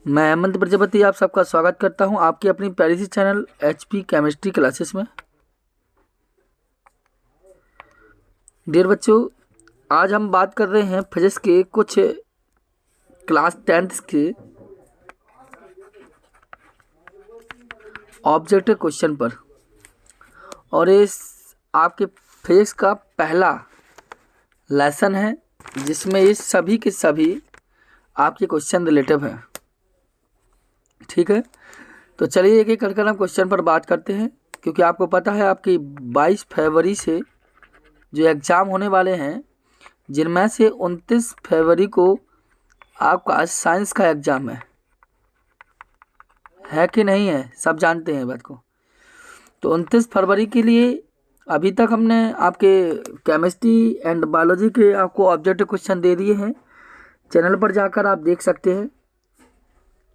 मैं हेमंत प्रजापति आप सबका स्वागत करता हूं आपकी अपनी प्यारी सी चैनल एचपी केमिस्ट्री क्लासेस में। डियर बच्चों, आज हम बात कर रहे हैं फिजिक्स के कुछ क्लास 10th के ऑब्जेक्टिव क्वेश्चन पर, और इस आपके फिजिक्स का पहला लेसन है जिसमें ये सभी के सभी आपके क्वेश्चन रिलेटिव हैं। ठीक है, तो चलिए एक एक करके हम क्वेश्चन पर बात करते हैं, क्योंकि आपको पता है आपकी 22 फरवरी से जो एग्ज़ाम होने वाले हैं, जिनमें से 29 फरवरी को आपका साइंस का एग्ज़ाम है कि नहीं है, सब जानते हैं बात को। तो 29 फरवरी के लिए अभी तक हमने आपके केमिस्ट्री एंड बायोलॉजी के आपको ऑब्जेक्टिव क्वेश्चन दे दिए हैं, चैनल पर जाकर आप देख सकते हैं।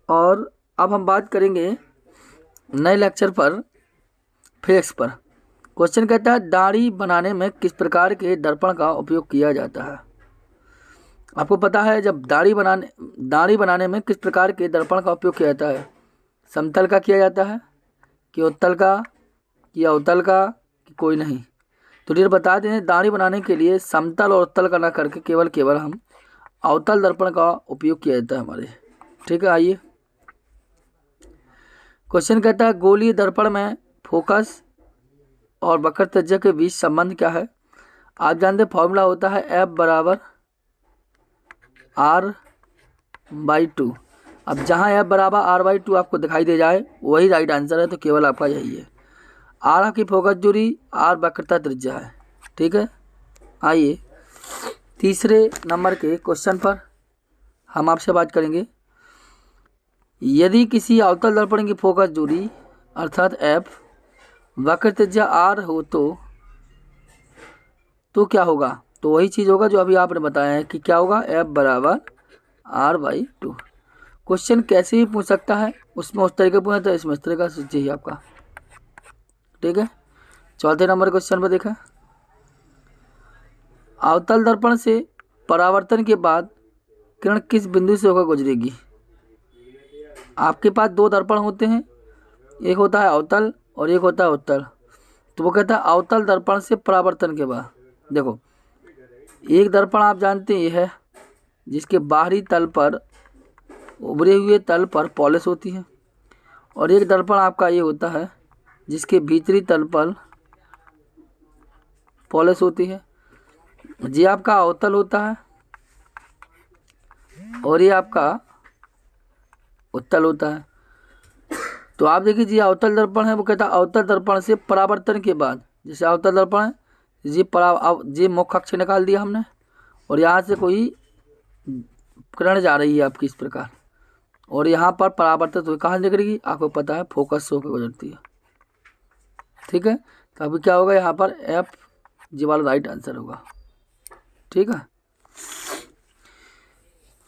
और अब हम बात करेंगे नए लेक्चर पर, फिजिक्स पर। क्वेश्चन कहता है दाढ़ी बनाने में किस प्रकार के दर्पण का उपयोग किया जाता है। आपको पता है जब दाढ़ी बनाने में किस प्रकार के दर्पण का उपयोग किया जाता है। समतल का किया जाता है कि उत्तल का कि अवतल का कि कोई नहीं। तो डियर बता दें, दाढ़ी बनाने के लिए समतल और उत्तल का ना करके केवल हम अवतल दर्पण का उपयोग किया जाता है हमारे। ठीक है, आइए क्वेश्चन कहता है गोलीय दर्पण में फोकस और वक्र त्रिज्या के बीच संबंध क्या है। आप जानते हैं फॉर्मूला होता है F बराबर R/2। अब जहाँ F बराबर R/2 आपको दिखाई दे जाए वही राइट आंसर है, तो केवल आपका यही है। R आपकी फोकस दूरी, R वक्रता त्रिज्या है। ठीक है, आइए तीसरे नंबर के क्वेश्चन पर हम आपसे बात करेंगे। यदि किसी अवतल दर्पण की फोकस दूरी अर्थात F वक्र त्रिज्या R हो तो क्या होगा। तो वही चीज़ होगा जो अभी आपने बताया है कि क्या होगा, F बराबर R/2। क्वेश्चन कैसे भी पूछ सकता है, उसमें उस तरीके पूछा तो इसमें इस तरीके से चाहिए आपका। ठीक है, चौथे नंबर क्वेश्चन पर देखा, अवतल दर्पण से परावर्तन के बाद किरण किस बिंदु से होकर गुजरेगी। आपके पास दो दर्पण होते हैं, एक होता है अवतल और एक होता है उत्तल। तो वो कहता है अवतल दर्पण से परावर्तन के बाद, देखो एक दर्पण आप जानते हैं ये है जिसके बाहरी तल पर उभरे हुए तल पर पॉलिश होती है, और एक दर्पण आपका ये होता है जिसके भीतरी तल पर पॉलिश होती है। ये आपका अवतल होता है और ये आपका उत्तल होता है। तो आप देखिए जी अवतल दर्पण है, वो कहता है अवतल दर्पण से परावर्तन के बाद, जैसे अवतल दर्पण है ये मुख्य अक्ष निकाल दिया हमने, और यहाँ से कोई किरण जा रही है आपकी इस प्रकार, और यहाँ पर परावर्तित हुई कहाँ निकलेगी, आपको पता है फोकस से होकर गुजरती है। ठीक है, तो अभी क्या होगा यहाँ पर F जी वाला राइट आंसर होगा। ठीक है,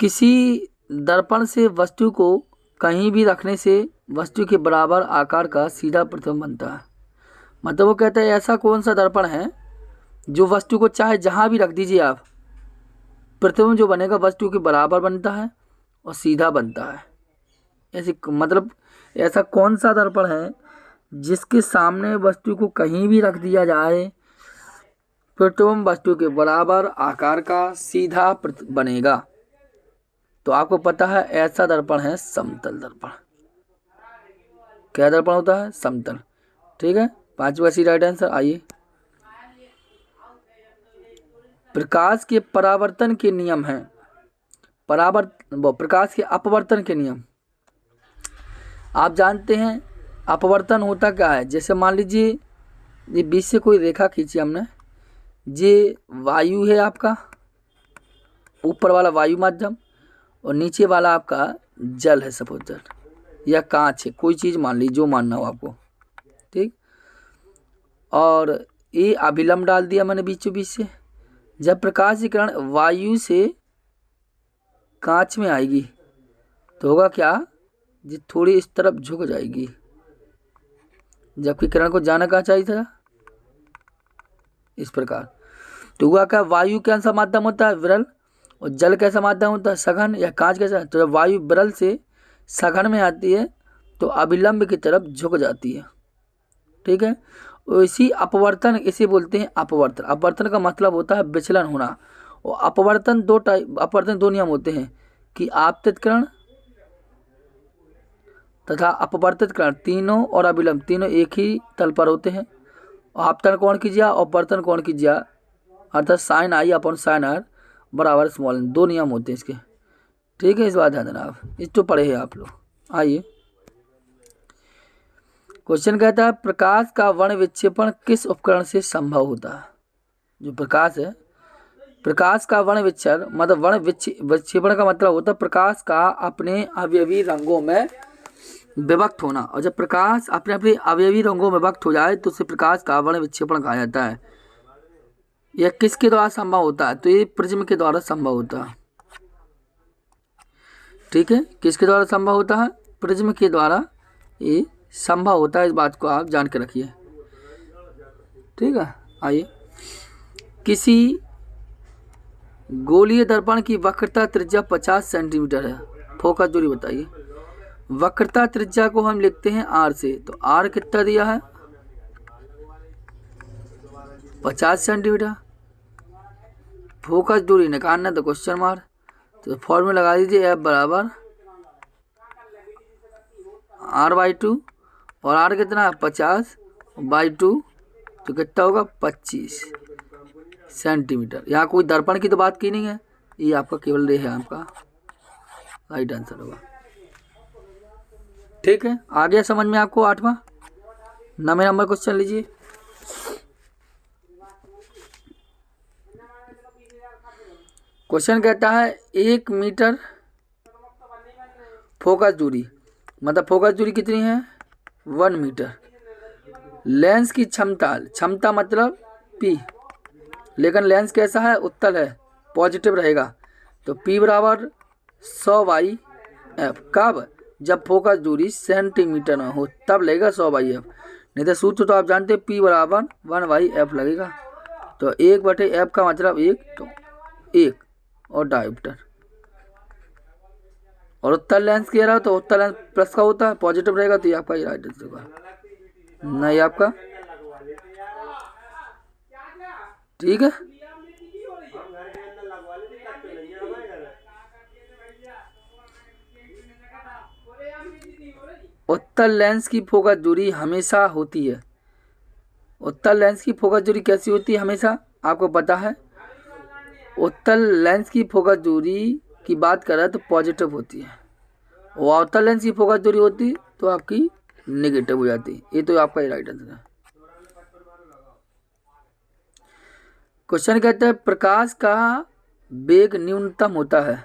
किसी दर्पण से वस्तु को कहीं भी रखने से वस्तु के बराबर आकार का सीधा प्रतिबिंब बनता है। मतलब वो कहता है ऐसा कौन सा दर्पण है जो वस्तु को चाहे जहाँ भी रख दीजिए आप, प्रतिबिंब जो बनेगा वस्तु के बराबर बनता है और सीधा बनता है। ऐसी मतलब ऐसा कौन सा दर्पण है जिसके सामने वस्तु को कहीं भी रख दिया जाए, प्रतिबिंब वस्तु के बराबर आकार का सीधा बनेगा। तो आपको पता है ऐसा दर्पण है समतल दर्पण। क्या दर्पण होता है, समतल। ठीक है, पांचवा सी राइट आंसर। आइए प्रकाश के परावर्तन के नियम हैं, प्रकाश के अपवर्तन के नियम आप जानते हैं। अपवर्तन होता क्या है, जैसे मान लीजिए ये बीच से कोई रेखा खींची हमने, ये वायु है आपका, ऊपर वाला वायु माध्यम और नीचे वाला आपका जल है सपोज या कांच है, कोई चीज़ मान लीजिए जो मानना हो आपको। ठीक, और ये अभिलंब डाल दिया मैंने बीचों बीच से। जब प्रकाश की किरण वायु से कांच में आएगी तो होगा क्या, ये थोड़ी इस तरफ झुक जाएगी, जबकि किरण को जाना कहाँ चाहिए था, इस प्रकार। तो हुआ क्या, वायु कैसा माध्यम होता है, विरल, और जल कैसा माध्यम होता है, सघन, या कांच कैसा। तो जब वायु विरल से सघन में आती है तो अभिलंब की तरफ झुक जाती है। ठीक है, इसी अपवर्तन इसे बोलते हैं अपवर्तन। अपवर्तन का मतलब होता है विचलन होना। और अपवर्तन दो नियम होते हैं कि आपतितकरण तथा अपवर्तितकरण, तीनों और अभिलंब तीनों एक ही तल पर होते हैं। आपतन कोण की ज्या और अपवर्तन कोण की ज्या अर्थात sine i upon sine r बराबर स्मॉल एन, दो नियम होते हैं इसके। ठीक है, इस बात ध्यान देना आप, इस तो पढ़े हैं आप लोग। आइए क्वेश्चन कहता है प्रकाश का वर्ण विक्षेपण किस उपकरण से संभव होता है। जो प्रकाश है, प्रकाश का वर्ण विच्छेदन मतलब वर्ण विक्षेपण का मतलब होता है प्रकाश का अपने अवयवी रंगों में विभक्त होना। और जब प्रकाश अपने अपने अवयवी रंगों में विभक्त हो जाए तो उसे प्रकाश का वर्ण विक्षेपण कहा जाता है। यह किसके द्वारा संभव होता है, तो ये प्रिज्म के द्वारा संभव होता है। ठीक है, किसके द्वारा संभव होता है, प्रिज्म के द्वारा ये संभव होता है। इस बात को आप जान के रखिए। ठीक है, आइए किसी गोलीय दर्पण की वक्रता त्रिज्या 50 सेंटीमीटर है, फोकस दूरी बताइए। वक्रता त्रिज्या को हम लिखते हैं आर से, तो आर कितना दिया है 50 सेंटीमीटर। फोकस दूरी निकालना तो क्वेश्चन मार्क, तो फॉर्मूला लगा दीजिए एफ बराबर आर बाई टू, और आर कितना है 50 बाई टू, तो कितना होगा 25 सेंटीमीटर। यहाँ कोई दर्पण की तो बात की नहीं है, ये आपका केवल ये है आपका राइट आंसर होगा। ठीक है, आ गया समझ में आपको। 8वां 9वें नंबर क्वेश्चन लीजिए। क्वेश्चन कहता है 1 मीटर फोकस दूरी, मतलब फोकस दूरी कितनी है 1 मीटर। लेंस की क्षमता मतलब P, लेकिन लेंस कैसा है उत्तल है, पॉजिटिव रहेगा, तो P बराबर 100/f। कब, जब फोकस दूरी सेंटीमीटर में हो तब लगेगा 100/f, नहीं तो सूत्र तो आप जानते हैं P बराबर 1/f लगेगा। तो 1/f का मतलब 1, तो 1 और डायोप्टर। और उत्तल लेंस कह रहा हो तो उत्तल लेंस प्लस का होता है, पॉजिटिव रहेगा, तो ये आपका ये राइट आंसर होगा, नहीं आपका। ठीक है, उत्तल लेंस की फोकस दूरी हमेशा होती है। उत्तल लेंस की फोकस दूरी कैसी होती है हमेशा, आपको पता है। उत्तल लेंस की फोकस दूरी की बात कर रहा है तो पॉजिटिव होती है, और अवतल लेंस की फोकस दूरी होती तो आपकी नेगेटिव हो जाती। ये तो आपका राइट आंसर है। क्वेश्चन कहता है प्रकाश का वेग न्यूनतम होता है,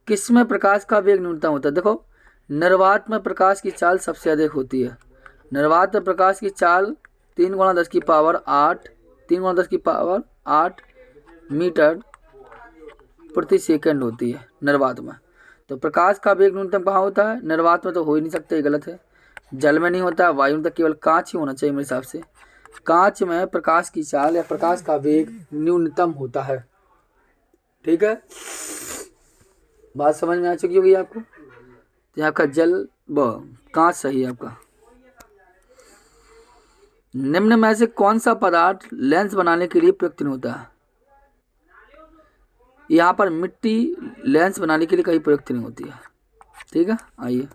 किसमें प्रकाश का वेग न्यूनतम होता है। देखो, निर्वात में प्रकाश की चाल सबसे अधिक होती है। निर्वात में प्रकाश की चाल 3 × 10⁸ 8 मीटर प्रति सेकंड होती है निर्वात में। तो प्रकाश का वेग न्यूनतम कहाँ होता है, निर्वात में तो हो ही नहीं सकता, ये गलत है। जल में नहीं होता, वायु में तो केवल कांच ही होना चाहिए मेरे हिसाब से। कांच में प्रकाश की चाल या प्रकाश का वेग न्यूनतम होता है। ठीक है, बात समझ में आ चुकी होगी आपको। तो आपका जल कांच सही है आपका। निम्न में से कौन सा पदार्थ लेंस बनाने के लिए प्रयुक्त नहीं होता है। यहाँ पर मिट्टी लेंस बनाने के लिए कहीं प्रयुक्त नहीं होती है। ठीक है, आइए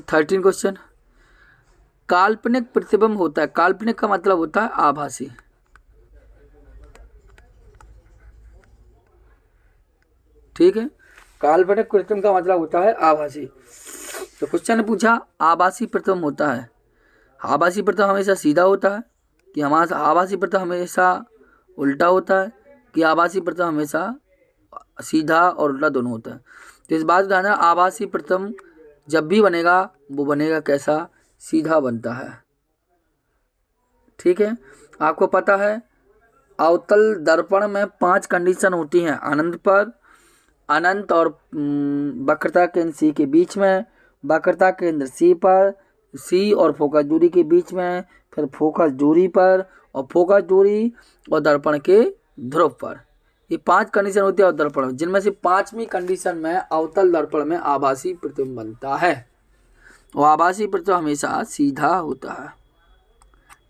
13 क्वेश्चन। काल्पनिक प्रतिबिंब होता है, काल्पनिक का मतलब होता है आभासी। ठीक है, काल्पनिक प्रतिबिंब का मतलब होता है आभासी। तो क्वेश्चन ने पूछा आभासी प्रतिबिंब होता है, आभासी प्रतिबिंब हमेशा सीधा होता है कि हमारा आभासी प्रतिबिंब हमेशा उल्टा होता है कि आभासी प्रतिबिंब हमेशा सीधा और उल्टा दोनों होता है। तो इस बात को ध्यान रखना, आभासी प्रतिबिंब जब भी बनेगा वो बनेगा कैसा, सीधा बनता है। ठीक है, आपको पता है अवतल दर्पण में 5 कंडीशन होती हैं, अनंत पर, अनंत और वक्रता केंद्र C के बीच में, वक्रता केंद्र C पर, C और फोकस दूरी के बीच में, फिर फोकस दूरी पर, और फोकस दूरी और दर्पण के ध्रुव पर। ये 5 कंडीशन होती है अवतल दर्पण में, जिनमें से 5वीं कंडीशन में अवतल दर्पण में आभासी प्रतिबिंब बनता है। और आभासी प्रतिबिंब हमेशा सीधा होता है।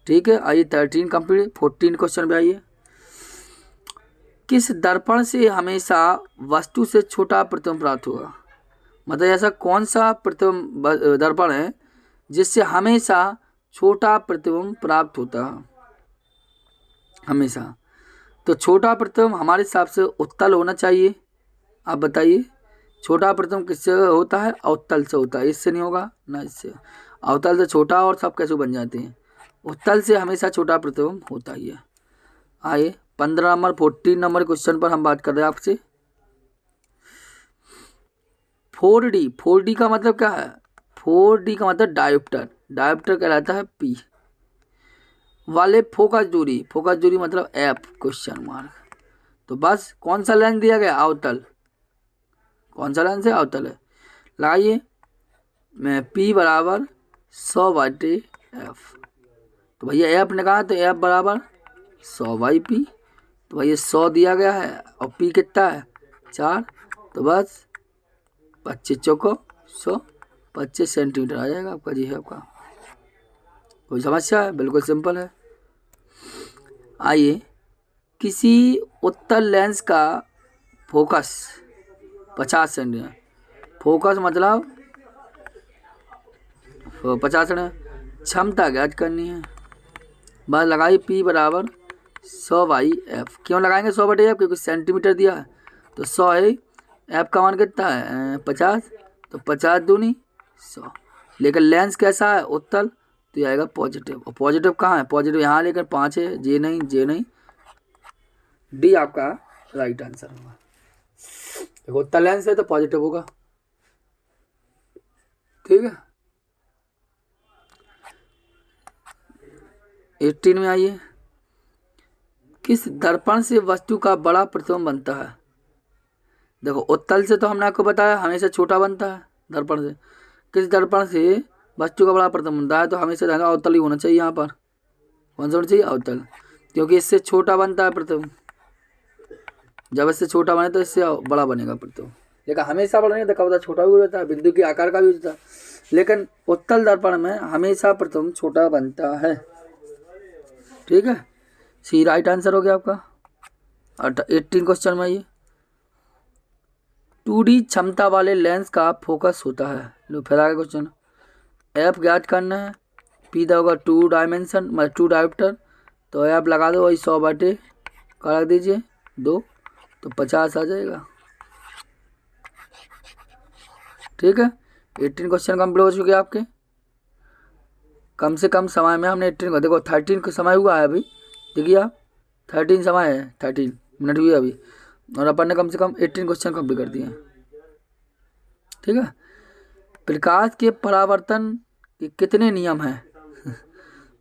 ठीक है, आइए 13 कंप्लीट। 14 क्वेश्चन पे आइए। किस दर्पण से हमेशा वस्तु से छोटा प्रतिबिंब प्राप्त होगा? मतलब ऐसा कौन सा प्रतिबिंब दर्पण है जिससे हमेशा छोटा प्रतिबिंब प्राप्त होता है? हमेशा। तो छोटा प्रतिबिंब हमारे हिसाब से उत्तल होना चाहिए। आप बताइए, छोटा प्रतिबिंब किससे होता है? अवतल से होता है। इससे नहीं होगा ना, इससे। अवतल से छोटा और सब कैसे बन जाते हैं? उत्तल से हमेशा छोटा प्रतिबिंब होता ही है। आइए 15 नंबर 14 नंबर क्वेश्चन पर हम बात कर रहे हैं आपसे। 4D। 4D का मतलब क्या है? 4D का मतलब डायोप्टर। डायोप्टर कहलाता है पी वाले फोकस दूरी। फोकस दूरी मतलब एफ क्वेश्चन मार्क। तो बस कौन सा लेंस दिया गया? अवतल। कौन सा लेंस है? अवतल है। लगाइए, मैं पी बराबर 100/एफ। तो भैया एफ निकाला तो एफ बराबर 100/पी। तो भैया 100 दिया गया है और पी कितना है? 4। तो बस 25 चौको 100, 25 सेंटीमीटर आ जाएगा आपका। जी है आपका। कोई समस्या है? बिल्कुल सिंपल है। आइए, किसी उत्तल लेंस का फोकस 50 सेंटीमीटर। फोकस मतलब 50 सेंटीमीटर। क्षमता ज्ञात करनी है। बस लगाइए पी बराबर 100/एफ। क्यों लगाएंगे 100/एफ? क्योंकि सेंटीमीटर दिया है तो 100 है। एफ का मान कितना है? 50। तो 50 दूनी 100। लेकिन लेंस कैसा है? उत्तल। तो ये आएगा पॉजिटिव। और पॉजिटिव कहाँ है? पॉजिटिव यहाँ, लेकर 5 है। जे नहीं, जे नहीं, डी आपका राइट आंसर होगा। देखो उत्तल लेंस है तो पॉजिटिव होगा। ठीक है, 18 में आइए। किस दर्पण से वस्तु का बड़ा प्रतिबिंब बनता है? देखो उत्तल से तो हमने आपको बताया हमेशा छोटा बनता है दर्पण से। किस दर्पण से वस्तु का बड़ा प्रतिबिंब बनता है? तो हमेशा रहना अवतल ही होना चाहिए। यहाँ पर कौन सा होना चाहिए? अवतल, क्योंकि इससे छोटा बनता है प्रतिबिंब। जब इससे छोटा बने तो इससे बड़ा बनेगा प्रतिबिंब। लेकिन हमेशा बड़ा नहीं, तो कब छोटा भी हो जाता है, बिंदु के आकार का भी हो जाता है। लेकिन उत्तल दर्पण में हमेशा प्रतिबिंब छोटा बनता है। ठीक है, सी राइट आंसर हो गया आपका। 18 क्वेश्चन में आइए। 2D क्षमता वाले लेंस का फोकस होता है। लो फिर आगे क्वेश्चन। एफ ज्ञात करना है। पी दा होगा 2 डायमेंशन मतलब 2 डायोप्टर। तो एफ लगा दो वही 100/, का रख दीजिए 2, तो 50 आ जाएगा। ठीक है, 18 क्वेश्चन कंप्लीट हो चुके आपके। कम से कम समय में हमने 18 को, देखो 13 का समय हुआ है अभी। देखिए आप 13 समय है, 13 मिनट हुई अभी, और अपन ने कम से कम 18 क्वेश्चन कंप्लीट कर दिए। ठीक है, प्रकाश के परावर्तन के कितने नियम हैं?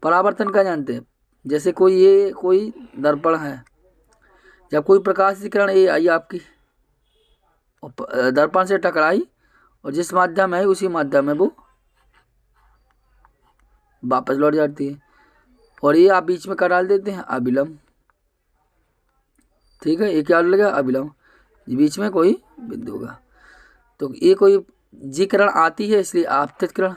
परावर्तन क्या जानते हैं? जैसे कोई दर्पण है, जब कोई प्रकाश की किरण ये आई आपकी और दर्पण से टकराई, और जिस माध्यम है उसी माध्यम में वो वापस लौट जाती है। और ये आप बीच में क्या डाल देते हैं? अभिलंब। ठीक है, ये क्या लगेगा? अभिलंब। बीच में कोई बिंदु होगा। तो ये कोई जी किरण आती है, इसलिए आपतित किरण।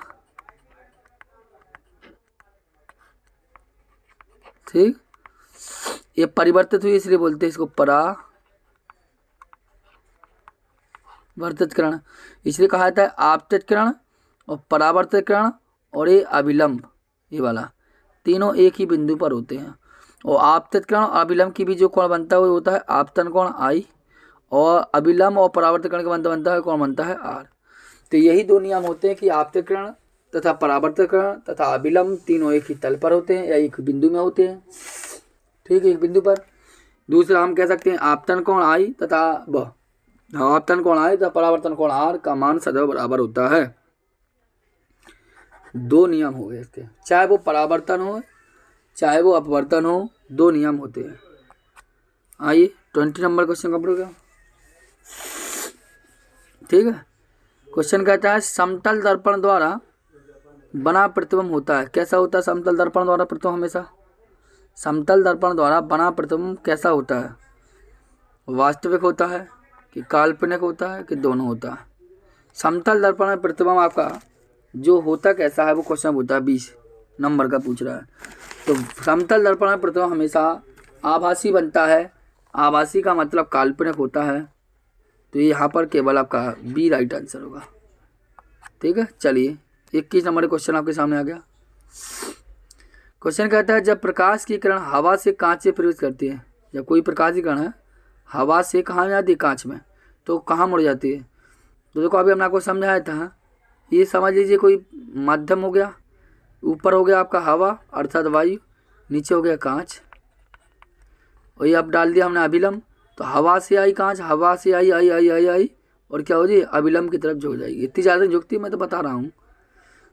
ठीक, ये परिवर्तित हुई इसलिए बोलते हैं इसको परावर्तित किरण। इसलिए कहा जाता है आपतित किरण और परावर्तित किरण और ये अभिलंब, ये वाला तीनों एक ही बिंदु पर होते हैं। और आपतित किरण और अभिलंब की भी जो कोण बनता है वो होता है आपतन कोण आई, और अभिलंब और परावर्तित किरण का बनता है कोण बनता है आर। तो यही दो नियम होते हैं कि आपतित किरण तथा परावर्तित किरण तथा अभिलंब तीनों एक ही तल पर होते हैं या एक बिंदु में होते हैं। ठीक है, एक बिंदु पर। दूसरा हम कह सकते हैं आपतन कोण आई तथा आपतन कोण आई तथा परावर्तन कोण आर का मान सदैव बराबर होता है। दो नियम हो गए इसके, चाहे वो परावर्तन हो चाहे वो अपवर्तन हो, दो नियम होते हैं। आइए 20 नंबर क्वेश्चन कंप्लीट हो गया। ठीक है, क्वेश्चन कहता है समतल दर्पण द्वारा बना प्रतिबिंब होता है। कैसा होता है समतल दर्पण द्वारा प्रतिबिंब? हमेशा समतल दर्पण द्वारा बना प्रतिबिंब कैसा होता है? वास्तविक होता है कि काल्पनिक होता है कि दोनों होता है। समतल दर्पण में प्रतिबिंब आपका जो होता कैसा है वो क्वेश्चन होता है 20 नंबर का पूछ रहा है। तो समतल दर्पण में प्रतिबिंब हमेशा आभासी बनता है। आभासी का मतलब काल्पनिक होता है। तो यहाँ पर केवल आपका बी राइट आंसर होगा। ठीक है, चलिए 21 नंबर क्वेश्चन आपके सामने आ गया। क्वेश्चन कहता है जब प्रकाश की किरण हवा से कांच से प्रवेश करती है, जब कोई प्रकाश की किरण है हवा से कहाँ जाती है, कांच में, तो कहाँ मुड़ जाती है। तो देखो अभी हमने आपको समझाया था, ये समझ लीजिए कोई माध्यम हो गया, ऊपर हो गया आपका हवा अर्थात वायु, नीचे हो गया कांच, और ये अब डाल दिया हमने अभिलंब। तो हवा से आई कांच, हवा से आई आई आई आई आई और क्या हो जाए अभिलंब की तरफ झुक जाएगी। इतनी ज़्यादा झुकती मैं तो बता रहा हूँ।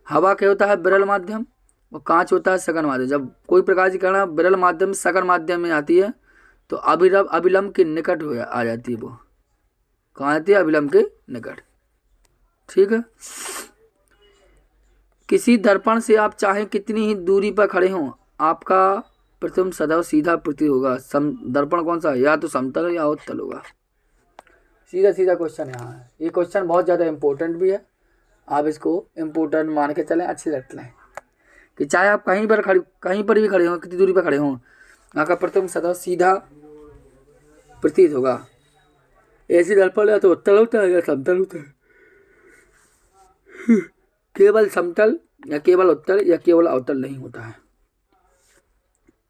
हवा क्या होता है विरल माध्यम और कांच होता है सघन माध्यम। जब कोई प्रकाश की किरण विरल माध्यम सघन माध्यम में आती है तो अभिलंब के निकट हो आ जाती है। वो कहाँ आती है, अभिलंब के निकट। ठीक है, किसी दर्पण से आप चाहे कितनी ही दूरी पर खड़े हों आपका प्रतिबिंब सदैव सीधा प्रतीत होगा। दर्पण कौन सा है, या तो समतल या उत्तल होगा। सीधा सीधा क्वेश्चन यहाँ है। ये क्वेश्चन बहुत ज़्यादा इंपॉर्टेंट भी है, आप इसको इम्पोर्टेंट मान के चलें, अच्छे रट लें कि चाहे आप कहीं पर भी खड़े हों, कितनी दूरी पर खड़े हों, आपका प्रतिबिंब सदैव सीधा प्रतीत होगा। ऐसी दर्पण या तो उत्तल होता है या समतल होता है। केवल समतल या केवल उत्तल या केवल अवतल नहीं होता है।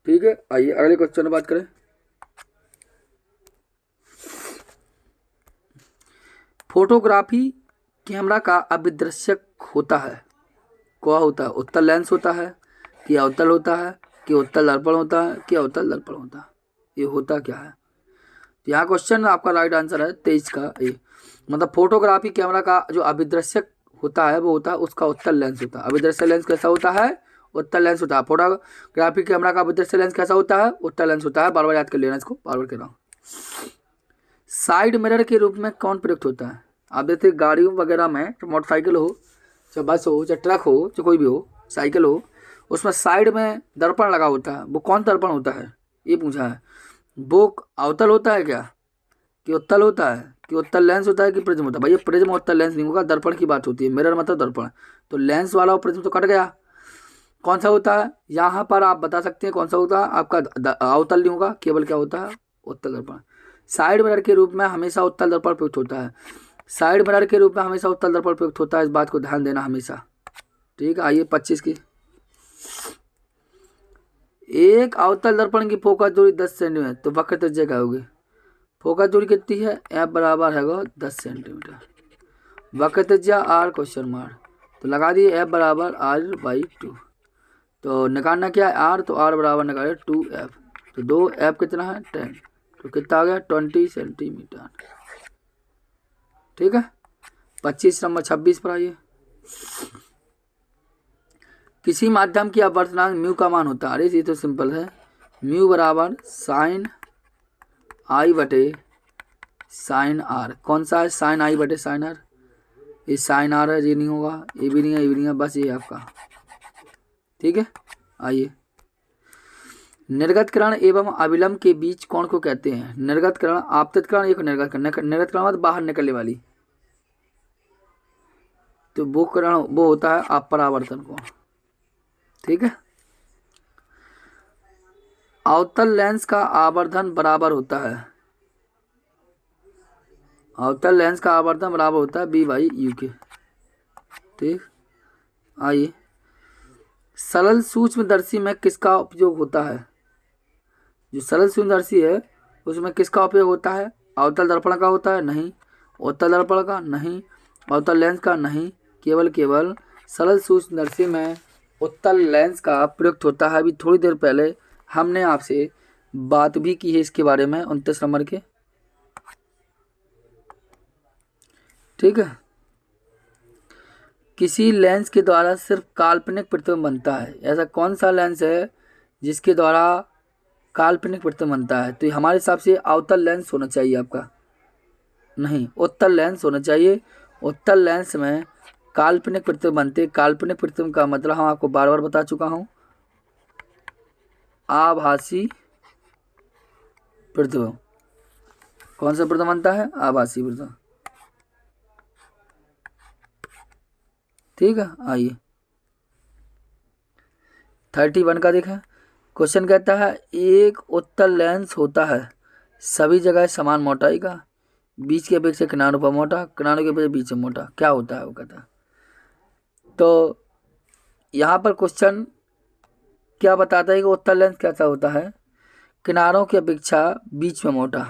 ठीक है, आइए अगले क्वेश्चन में बात करें। फोटोग्राफी कैमरा का अभिदृश्यक होता है, क्या होता है, उत्तल लेंस होता है कि अवतल होता है कि उत्तल दर्पण होता है कि अवतल दर्पण होता है, ये होता क्या है। तो यहाँ क्वेश्चन आपका राइट आंसर है 23 का ए। मतलब फोटोग्राफी कैमरा का जो अभिदृश्यक होता है वो होता है उसका उत्तल लेंस होता है। अभिदृश्य लेंस कैसा होता है, उत्तल लेंस होता है। फोटोग्राफी कैमरा का अभिदृश्य लेंस कैसा होता है, उत्तल लेंस होता है। बार बार याद कर लेना इसको, बार बार कह रहा हूँ। साइड मिरर के रूप में कौन प्रयुक्त होता है। आप देखते हैं गाड़ियों वगैरह में, चाहे मोटरसाइकिल हो, चाहे बस हो, चाहे ट्रक हो, चाहे कोई भी हो, साइकिल हो, उसमें साइड में दर्पण लगा होता है। वो कौन दर्पण होता है ये पूछा है। वो अवतल होता है क्या कि उत्तल होता है कि उत्तल लेंस होता है कि प्रिज्म होता है। भाई ये प्रिज्म उत्तल लेंस नहीं होगा, दर्पण की बात होती है। मिरर मतलब दर्पण, तो लेंस वाला और प्रिज्म तो कट गया। कौन सा होता है यहाँ पर आप बता सकते हैं, कौन सा होता है आपका अवतल नहीं होगा, केवल क्या होता है उत्तल दर्पण। साइड मिरर के रूप में हमेशा उत्तल दर्पण प्रयुक्त होता है। साइड मिरर के रूप में हमेशा उत्तल दर्पण प्रयुक्त होता है, इस बात को ध्यान देना हमेशा। ठीक है, आइए 25 की। एक अवतल दर्पण की फोकस दूरी 10 सेंटीमीटर, तो वक्र त्रिज्या क्या होगी। फोकस दूरी कितनी है, एफ बराबर है 10 सेंटीमीटर, वक्र त्रिज्या आर क्वेश्चन मार्क, तो लगा दिए एफ बराबर r/2। तो निकालना क्या है आर, तो आर बराबर निकाले 2f, तो 2f कितना है 10, तो कितना आ गया 20 सेंटीमीटर। ठीक है, 25 नंबर 26 पर आइए। किसी माध्यम की अपवर्तनांक म्यू का मान होता है। अरे ये तो सिंपल है, म्यू बराबर साइन आई बटे साइन आर। कौन सा है, साइन आई बटे साइन आर। ये साइन आर है, ये नहीं होगा, ये भी नहीं है, ये भी नहीं है, बस ये आपका। ठीक है, आइए। निर्गत किरण एवं अभिलंब के बीच कोण को कहते हैं। निर्गत किरण, आपतित किरण, एक निर्गत किरण। निर्गत किरण मतलब बाहर निकलने वाली, तो वो किरण वो होता है अपरावर्तन कोण। ठीक है, अवतल लेंस का आवर्धन बराबर होता है, अवतल लेंस का आवर्धन बराबर होता है b/u के। ठीक, आइए। सरल सूक्ष्मदर्शी में किसका उपयोग होता है। जो सरल सूक्ष्मदर्शी है उसमें किसका उपयोग होता है, अवतल दर्पण का होता है, नहीं। उत्तल दर्पण का, नहीं। अवतल लेंस का, नहीं। केवल सरल सूक्ष्मदर्शी में उत्तल लेंस का प्रयुक्त होता है। अभी थोड़ी देर पहले हमने आपसे बात भी की है इसके बारे में 29 नंबर के। ठीक है, किसी लेंस के द्वारा सिर्फ काल्पनिक प्रतिबिंब बनता है। ऐसा कौन सा लेंस है जिसके द्वारा काल्पनिक प्रतिबिंब बनता है। तो हमारे हिसाब से अवतल लेंस होना चाहिए आपका, नहीं उत्तल लेंस होना चाहिए। उत्तल लेंस में काल्पनिक प्रतिबिंब बनते। काल्पनिक प्रतिबिंब का मतलब हम आपको बार बार बता चुका हूँ, आभासी प्रतिबिंब। कौन सा प्रतिबिंब बनता है? आभासी प्रतिबिंब। ठीक है, आइए 31 का देखें। क्वेश्चन कहता है एक उत्तल लेंस होता है सभी जगह समान मोटाई का, बीच के अपेक्षा किनारों पर मोटा, किनारों के अपेक्षा बीच में मोटा, क्या होता है वो कहता है। तो यहाँ पर क्वेश्चन क्या बताता है कि उत्तल लेंस कैसा होता है? किनारों की अपेक्षा बीच में मोटा।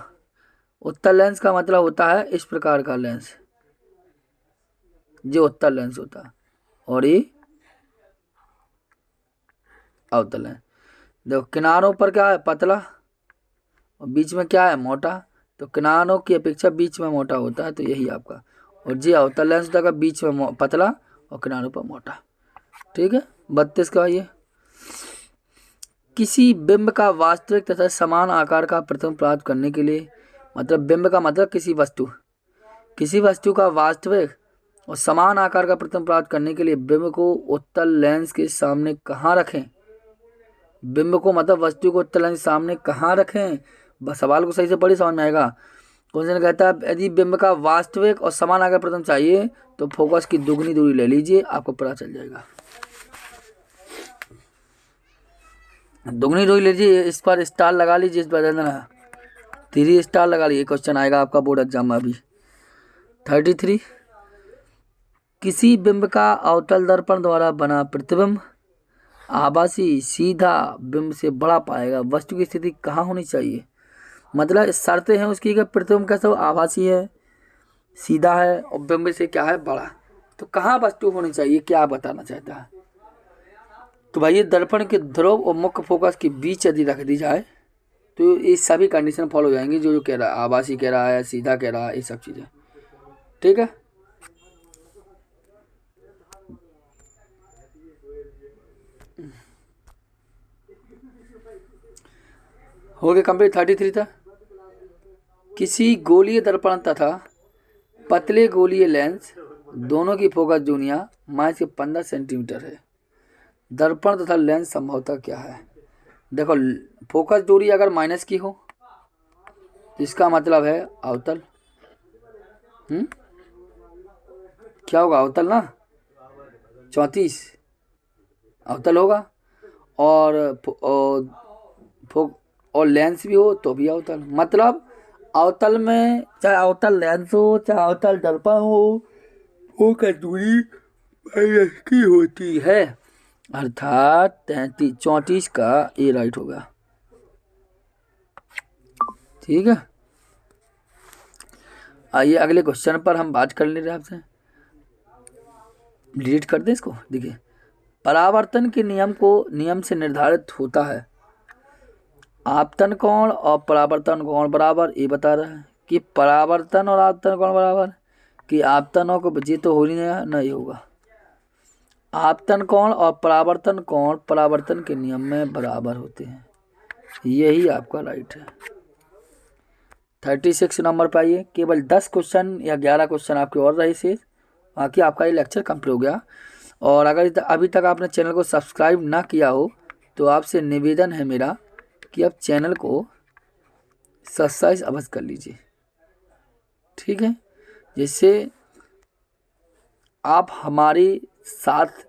उत्तल लेंस का मतलब होता है इस प्रकार का लेंस, जो उत्तल लेंस होता है, और ये अवतल लेंस। देखो किनारों पर क्या है? पतला, और बीच में क्या है? मोटा। तो किनारों की अपेक्षा बीच में मोटा होता है, तो यही आपका। और जी अवतल लेंस होता है बीच में पतला और किनारों पर मोटा। ठीक है, 32 का ये। किसी बिंब का वास्तविक तथा समान आकार का प्रतिबिंब प्राप्त करने के लिए, मतलब बिंब का मतलब किसी वस्तु का वास्तविक और समान आकार का प्रतिबिंब प्राप्त करने के लिए बिंब को उत्तल लेंस के सामने कहाँ रखें? बिंब को मतलब वस्तु को उत्तल लेंस के सामने कहाँ रखें? बस सवाल को सही से पढ़ी, समझ में आएगा। क्वेश्चन कहता है यदि बिंब का वास्तविक और समान आकार प्रतिबिंब चाहिए तो फोकस की दुगनी दूरी ले लीजिए, आपको पता चल जाएगा। दुगनी दूरी लीजिए, इस पर स्टार लगा लीजिए, इस पर 3 स्टार लगा लीजिए। क्वेश्चन आएगा आपका बोर्ड एग्जाम में अभी। 33 किसी बिंब का अवतल दर्पण द्वारा बना प्रतिबिंब आभासी सीधा बिंब से बड़ा पाएगा, वस्तु की स्थिति कहाँ होनी चाहिए? मतलब शर्तें हैं उसकी कि प्रतिबिंब कैसा हो? आभासी है, सीधा है और बिंब से क्या है? बड़ा। तो कहाँ वस्तु होनी चाहिए, क्या बताना चाहता है? तो भाई ये दर्पण के ध्रुव और मुख्य फोकस के बीच यदि रख दी जाए तो ये सभी कंडीशन फॉलो हो जाएंगी, जो कह रहा है, आभासी कह रहा है, सीधा कह रहा है, ये सब चीज़ें। ठीक है, हो गया कंप्लीट। 33 था किसी गोलीय दर्पण तथा पतले गोलीय लेंस दोनों की फोकस दूरियां -15 सेंटीमीटर है। दर्पण तथा लेंस संभवतः क्या है? देखो फोकस दूरी अगर माइनस की हो इसका मतलब है अवतल। क्या होगा? अवतल ना, 34 अवतल होगा। और लेंस भी हो तो भी अवतल। मतलब अवतल में चाहे अवतल लेंस हो चाहे अवतल दर्पण हो, फोकस दूरी माइनस की होती है, अर्थात 34 का ए राइट होगा। ठीक है, आइए अगले क्वेश्चन पर हम बात कर ले रहे हैं आपसे। डिलीट कर दें इसको। देखिए परावर्तन के नियम से निर्धारित होता है आपतन कोण और परावर्तन कोण बराबर। ये बता रहा है कि परावर्तन और आपतन कोण बराबर, कि आपतनों को जी तो हो नहीं होगा। आपतन कोण और परावर्तन कोण परावर्तन के नियम में बराबर होते हैं, यही आपका राइट है। 36 नंबर पर आइए। केवल 10 क्वेश्चन या 11 क्वेश्चन आपके और रहे शेष, बाकी आपका ये लेक्चर कंप्लीट हो गया। और अगर अभी तक आपने चैनल को सब्सक्राइब ना किया हो तो आपसे निवेदन है मेरा कि आप चैनल को सब्सक्राइब अवश्य कर लीजिए। ठीक है, जिससे आप हमारे साथ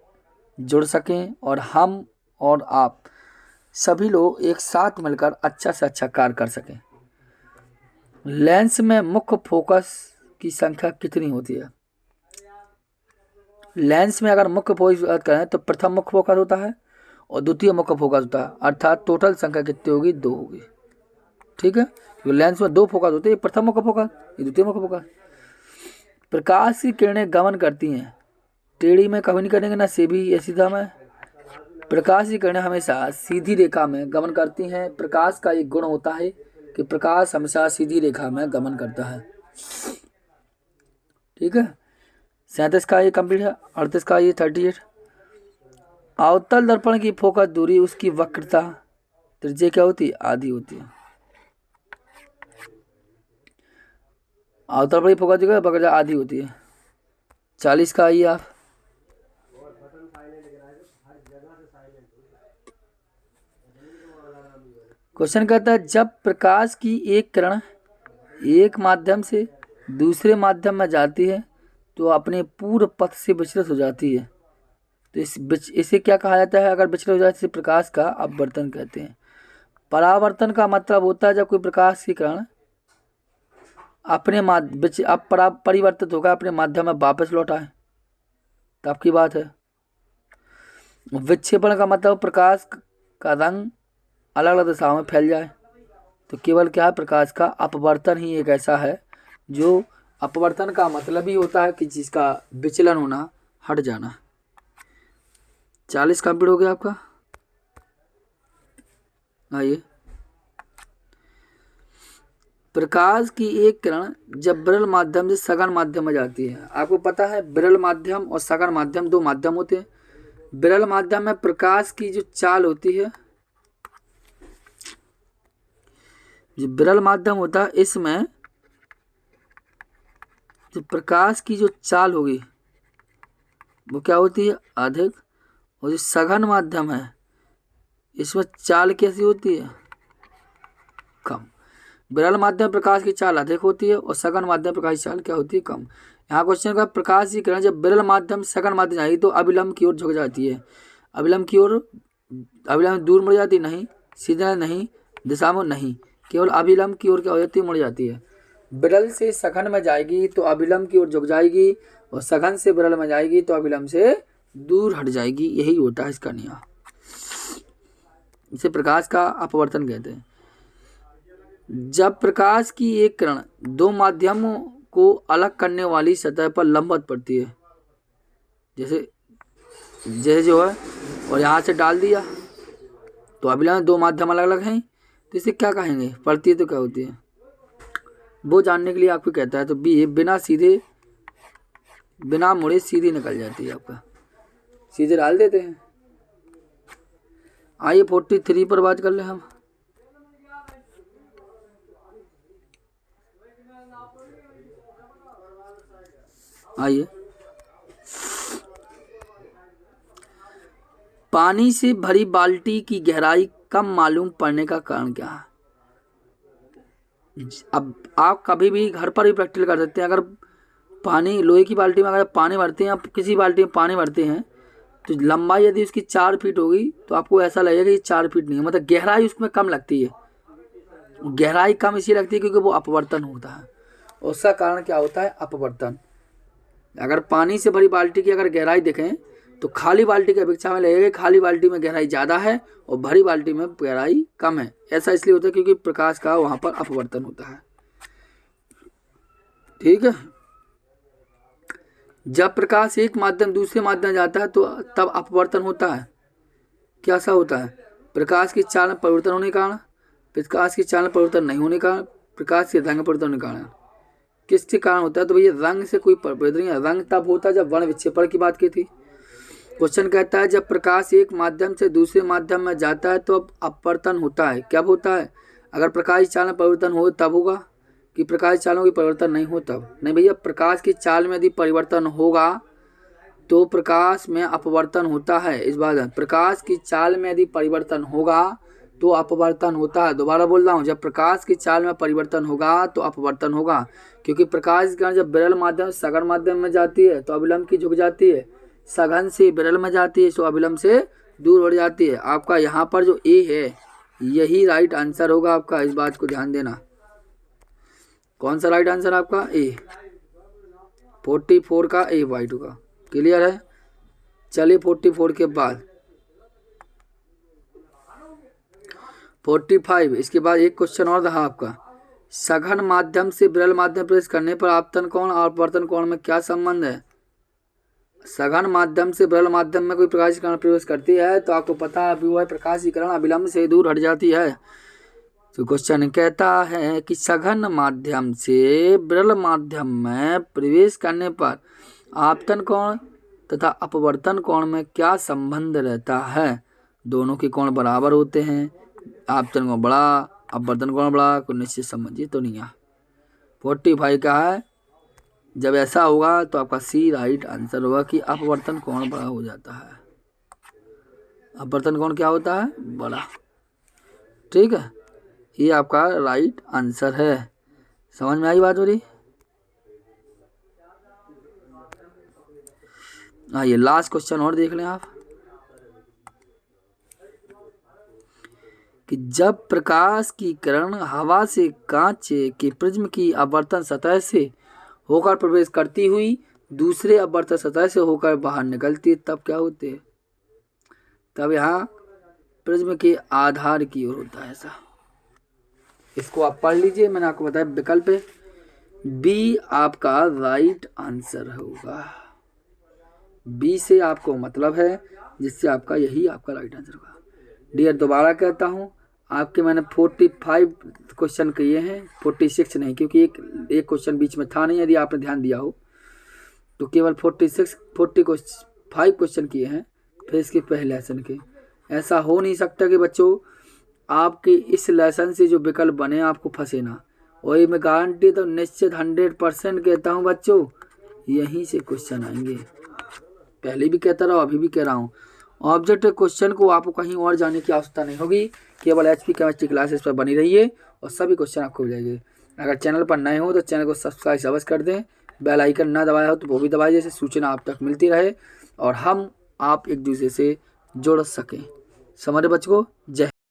जुड़ सकें और हम और आप सभी लोग एक साथ मिलकर अच्छा से अच्छा कार्य कर सकें। लेंस में मुख्य फोकस की संख्या कितनी होती है? लेंस में अगर मुख्य फोकस करें तो प्रथम मुख्य फोकस होता है और द्वितीय मुख्य फोकस होता है, अर्थात टोटल संख्या कितनी होगी? 2 होगी। ठीक है, तो लेंस में 2 फोकस होते हैं, प्रथम मुख्य फोकस, ये द्वितीय मुख्य फोकस। प्रकाश की किरणें गमन करती हैं, टेढ़ी में कभी नहीं करेंगे ना सीधी या सीधा में। प्रकाश की किरणें हमेशा सीधी रेखा में गमन करती हैं। प्रकाश का एक गुण होता है कि प्रकाश हमेशा सीधी रेखा में गमन करता है। ठीक है, 37 का ये कंप्लीट है। 38 का ये 38। अवतल दर्पण की फोकस दूरी उसकी वक्रता त्रिज्या क्या होती है? आधी होती है। अवतल दर्पण की फोकस दूरी वक्रता आधी होती है। 40 का आइए आप। क्वेश्चन कहता है जब प्रकाश की एक किरण एक माध्यम से दूसरे माध्यम में जाती है तो अपने पूर्व पथ से विचलित हो जाती है। तो इसे क्या कहा जाता है? अगर विचलित हो जाए इसे प्रकाश का अपवर्तन कहते हैं। परावर्तन का मतलब होता है जब कोई प्रकाश की किरण अपने परिवर्तित होकर अपने माध्यम में वापस लौट आए, तब की बात है। विक्षेपण का मतलब प्रकाश का रंग अलग अलग दिशाओं में फैल जाए। तो केवल क्या है, प्रकाश का अपवर्तन ही एक ऐसा है जो अपवर्तन का मतलब ही होता है कि जिसका विचलन होना, हट जाना। 40 कंप्लीट हो गया आपका। आइए, प्रकाश की एक किरण जब विरल माध्यम से सघन माध्यम में जाती है। आपको पता है विरल माध्यम और सघन माध्यम दो माध्यम होते हैं। विरल माध्यम में प्रकाश की जो चाल होती है, जो विरल माध्यम होता है इसमें जो प्रकाश की जो चाल होगी वो क्या होती है, अधिक। और जो सघन माध्यम है इसमें चाल कैसी होती है, कम। विरल माध्यम प्रकाश की चाल अधिक होती है और सघन माध्यम प्रकाश की चाल क्या होती है, कम। यहाँ क्वेश्चन का प्रकाश की किरण जब विरल माध्यम सघन माध्यम जाएगी तो अभिलंब की ओर झुक जाती है। अभिलंब की ओर, अभिलंब दूर मुड़ जाती नहीं, सीधा नहीं, दिशा में नहीं, केवल अभिलंब की ओर क्या हो जाती है, मुड़ जाती है। विरल से सघन में जाएगी तो अभिलंब की ओर झुक जाएगी और सघन से विरल में जाएगी तो अभिलंब से दूर हट जाएगी। यही होता है इसका नियम। इसे प्रकाश का अपवर्तन कहते हैं। जब प्रकाश की एक किरण दो माध्यमों को अलग करने वाली सतह पर लंबवत पड़ती है, जैसे जैसे जो है, और यहाँ से डाल दिया तो अभिलंब दो माध्यम अलग अलग हैं, तो इसे क्या कहेंगे, पड़ती है तो क्या होती है, वो जानने के लिए आपको कहता है। तो बी बिना मुड़े सीधी निकल जाती है, आपका सीधे डाल देते हैं। आइए 43 पर बात कर ले हम। आइए, पानी से भरी बाल्टी की गहराई कम मालूम पड़ने का कारण क्या है? अब आप कभी भी घर पर भी प्रैक्टिस कर सकते हैं। अगर पानी, लोहे की बाल्टी में अगर पानी भरते हैं, आप किसी बाल्टी में पानी भरते हैं तो लंबाई यदि उसकी 4 फीट होगी तो आपको ऐसा लगेगा कि 4 फीट नहीं है, मतलब गहराई उसमें कम लगती है। गहराई कम इसलिए लगती है क्योंकि वो अपवर्तन होता है। उसका कारण क्या होता है, अपवर्तन। अगर पानी से भरी बाल्टी की अगर गहराई देखें तो खाली बाल्टी की अपेक्षा में लगेगा खाली बाल्टी में गहराई ज़्यादा है और भरी बाल्टी में गहराई कम है। ऐसा इसलिए होता है क्योंकि प्रकाश का वहाँ पर अपवर्तन होता है। ठीक है। जब प्रकाश एक माध्यम दूसरे माध्यम जाता है तो तब अपवर्तन होता है। क्या सा होता है, प्रकाश की चाल में परिवर्तन होने के कारण, प्रकाश की चाल में परिवर्तन नहीं होने के कारण, प्रकाश के रंग में परिवर्तन होने के कारण। किसके कारण होता है, तो भैया रंग से कोई परिवर्तन नहीं है। रंग तब होता है जब वर्ण विक्षेपण की बात की थी। क्वेश्चन कहता है जब प्रकाश एक माध्यम से दूसरे माध्यम में जाता है तो अब अपवर्तन होता है। क्या होता है, अगर प्रकाश की चाल में परिवर्तन हो तब होगा, कि प्रकाश की चालों की परिवर्तन नहीं हो तब नहीं। भैया प्रकाश की चाल में यदि परिवर्तन होगा तो प्रकाश में अपवर्तन होता है। इस बात है, प्रकाश की चाल में यदि परिवर्तन होगा तो अपवर्तन होता है। दोबारा बोल रहा हूँ, जब प्रकाश की चाल में परिवर्तन होगा तो अपवर्तन होगा, क्योंकि प्रकाश की किरण जब विरल माध्यम से सघन माध्यम में जाती है तो अभिलंब की झुक जाती है, सघन से विरल में जाती है तो अभिलंब से दूर बढ़ जाती है। आपका यहाँ पर जो ए है यही राइट आंसर होगा आपका, इस बात को ध्यान देना। कौन सा राइट आंसर आपका, ए। 44 का ए वाइट होगा। क्लियर है। चलिए 44 के बाद 45, इसके बाद एक क्वेश्चन और रहा आपका, सघन माध्यम से विरल माध्यम प्रवेश करने पर आपतन कोण और अपवर्तन कोण में क्या संबंध है। सघन माध्यम से विरल माध्यम में कोई प्रकाश की किरण प्रवेश करती है तो आपको पता है वह प्रकाश की किरण अभिलंब से दूर हट जाती है। तो क्वेश्चन कहता है कि सघन माध्यम से विरल माध्यम में प्रवेश करने पर आपतन कोण तथा अपवर्तन कोण में क्या संबंध रहता है। दोनों के कोण बराबर होते हैं, आपतन कोण बड़ा, अपवर्तन कोण बड़ा, कोई निश्चित संबंध तो नहीं है। 45 का है, जब ऐसा होगा तो आपका सी राइट आंसर होगा कि अपवर्तन कोण बड़ा हो जाता है। अपवर्तन कोण क्या होता है, बड़ा। ठीक है, ये आपका राइट आंसर है। समझ में आई बात हो रही? ये लास्ट क्वेश्चन और देख लें आप कि जब प्रकाश की किरण हवा से कांच के प्रिज्म की अपवर्तन सतह से होकर प्रवेश करती हुई दूसरे अपवर्तन सतह से होकर बाहर निकलती है, तब क्या होते हैं? तब यहाँ प्रिज्म के आधार की ओर होता है ऐसा। इसको आप पढ़ लीजिए, मैंने आपको बताया विकल्प बी आपका राइट आंसर होगा। बी से आपको मतलब है, जिससे आपका यही आपका राइट आंसर होगा। डियर दोबारा कहता हूँ, आपके मैंने 45 क्वेश्चन किए हैं, 46 नहीं, क्योंकि एक क्वेश्चन बीच में था नहीं। यदि आपने ध्यान दिया हो तो केवल 45 क्वेश्चन किए हैं फिर इसके पहले लेसन के। ऐसा हो नहीं सकता कि बच्चों आपके इस लेसन से जो विकल्प बने आपको फंसे ना। वही मैं गारंटी तो निश्चित 100% कहता हूँ बच्चों, यहीं से क्वेश्चन आएंगे। पहले भी कहता रहा, अभी भी कह रहा हूँ, ऑब्जेक्टिव क्वेश्चन को आपको कहीं और जाने की आवश्यकता नहीं होगी। केवल HP केमिस्ट्री क्लासेस पर बनी रहिए और सभी क्वेश्चन आपको मिल जाएंगे। अगर चैनल पर नए हो तो चैनल को सब्सक्राइब अवश्य कर दें, बेल आइकन ना दबाया हो तो वो भी दबाइए, जैसे सूचना आप तक मिलती रहे और हम आप एक दूसरे से जुड़ सकें। समझ बच्चों को, जय